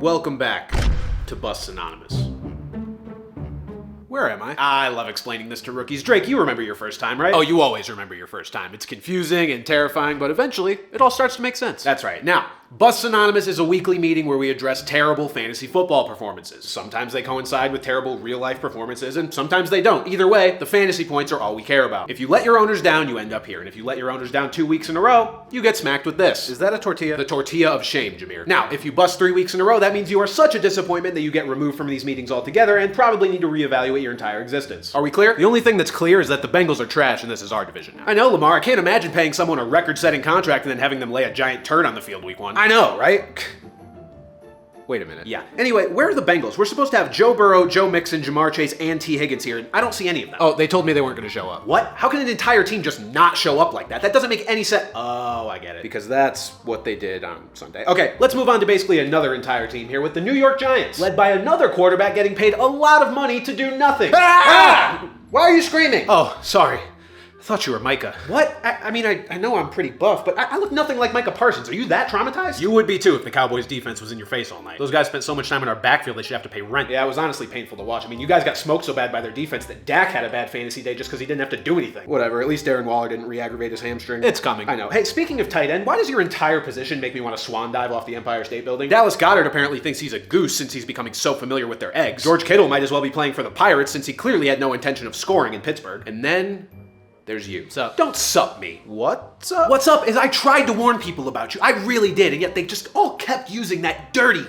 Welcome back to Busts Anonymous. Where am I? I love explaining this to rookies. Drake, you remember your first time, right? Oh, you always remember your first time. It's confusing and terrifying, but eventually, it all starts to make sense. That's right. Now, Busts Anonymous is a weekly meeting where we address terrible fantasy football performances. Sometimes they coincide with terrible real-life performances, and sometimes they don't. Either way, the fantasy points are all we care about. If you let your owners down, you end up here, and if you let your owners down 2 weeks in a row, you get smacked with this. Is that a tortilla? The tortilla of shame, Jameer. Now, if you bust 3 weeks in a row, that means you are such a disappointment that you get removed from these meetings altogether and probably need to reevaluate your entire existence. Are we clear? The only thing that's clear is that the Bengals are trash and this is our division now. I know, Lamar. I can't imagine paying someone a record-setting contract and then having them lay a giant turd on the field week 1. I know, right? Wait a minute. Yeah. Anyway, where are the Bengals? We're supposed to have Joe Burrow, Joe Mixon, Jamar Chase, and T. Higgins here, and I don't see any of them. Oh, they told me they weren't going to show up. What? How can an entire team just not show up like that? That doesn't make any sense. Oh, I get it. Because that's what they did on Sunday. Okay, let's move on to basically another entire team here with the New York Giants, led by another quarterback getting paid a lot of money to do nothing. Ah! Why are you screaming? Oh, sorry. I thought you were Micah. What? I mean, I know I'm pretty buff, but I look nothing like Micah Parsons. Are you that traumatized? You would be too if the Cowboys defense was in your face all night. Those guys spent so much time in our backfield they should have to pay rent. Yeah, it was honestly painful to watch. I mean, you guys got smoked so bad by their defense that Dak had a bad fantasy day just because he didn't have to do anything. Whatever, at least Darren Waller didn't re-aggravate his hamstring. It's coming. I know. Hey, speaking of tight end, why does your entire position make me want to swan dive off the Empire State Building? Dallas Goedert apparently thinks he's a goose since he's becoming so familiar with their eggs. George Kittle might as well be playing for the Pirates since he clearly had no intention of scoring in Pittsburgh. And then there's you. Sup? Don't sup me. What's up? What's up is I tried to warn people about you. I really did, and yet they just all kept using that dirty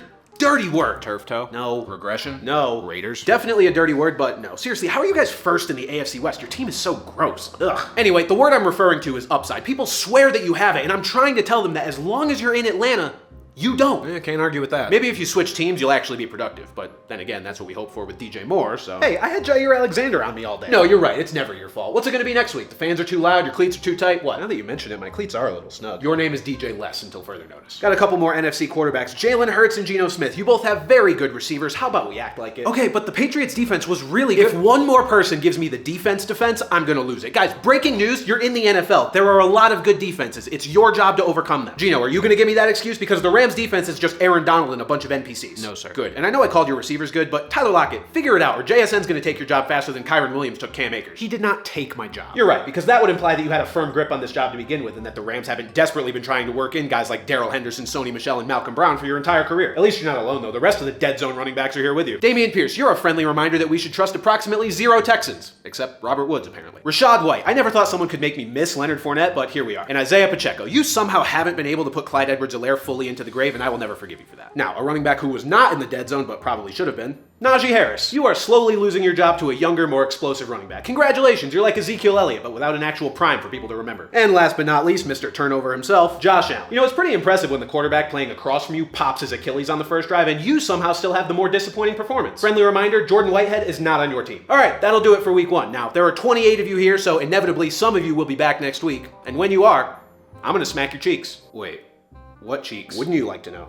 word. Turf toe? No. Regression? No. Raiders? Definitely a dirty word, but no. Seriously, how are you guys first in the AFC West? Your team is so gross. Ugh. Anyway, the word I'm referring to is upside. People swear that you have it, and I'm trying to tell them that as long as you're in Atlanta, you don't. Yeah, can't argue with that. Maybe if you switch teams, you'll actually be productive. But then again, that's what we hope for with DJ Moore, so. Hey, I had Jair Alexander on me all day. No, you're right. It's never your fault. What's it gonna be next week? The fans are too loud, your cleats are too tight? What? Now that you mention it, my cleats are a little snug. Your name is DJ Less until further notice. Got a couple more NFC quarterbacks. Jalen Hurts and Geno Smith. You both have very good receivers. How about we act like it? Okay, but the Patriots defense was really good. If one more person gives me the defense, I'm gonna lose it. Guys, breaking news, you're in the NFL. There are a lot of good defenses. It's your job to overcome them. Gino, are you gonna give me that excuse? Because the Rams defense is just Aaron Donald and a bunch of NPCs. No, sir. Good. And I know I called your receivers good, but Tyler Lockett, figure it out, or JSN's gonna take your job faster than Kyron Williams took Cam Akers. He did not take my job. You're right, because that would imply that you had a firm grip on this job to begin with, and that the Rams haven't desperately been trying to work in guys like Darrell Henderson, Sony Michel, and Malcolm Brown for your entire career. At least you're not alone, though. The rest of the dead zone running backs are here with you. Damian Pierce, you're a friendly reminder that we should trust approximately 0 Texans. Except Robert Woods, apparently. Rashad White, I never thought someone could make me miss Leonard Fournette, but here we are. And Isaiah Pacheco, you somehow haven't been able to put Clyde Edwards-Helaire fully into the grave, and I will never forgive you for that. Now, a running back who was not in the dead zone, but probably should have been, Najee Harris. You are slowly losing your job to a younger, more explosive running back. Congratulations, you're like Ezekiel Elliott, but without an actual prime for people to remember. And last but not least, Mr. Turnover himself, Josh Allen. You know, it's pretty impressive when the quarterback playing across from you pops his Achilles on the first drive, and you somehow still have the more disappointing performance. Friendly reminder, Jordan Whitehead is not on your team. All right, that'll do it for week 1. Now, there are 28 of you here, so inevitably some of you will be back next week. And when you are, I'm gonna smack your cheeks. Wait, what cheeks? Wouldn't you like to know?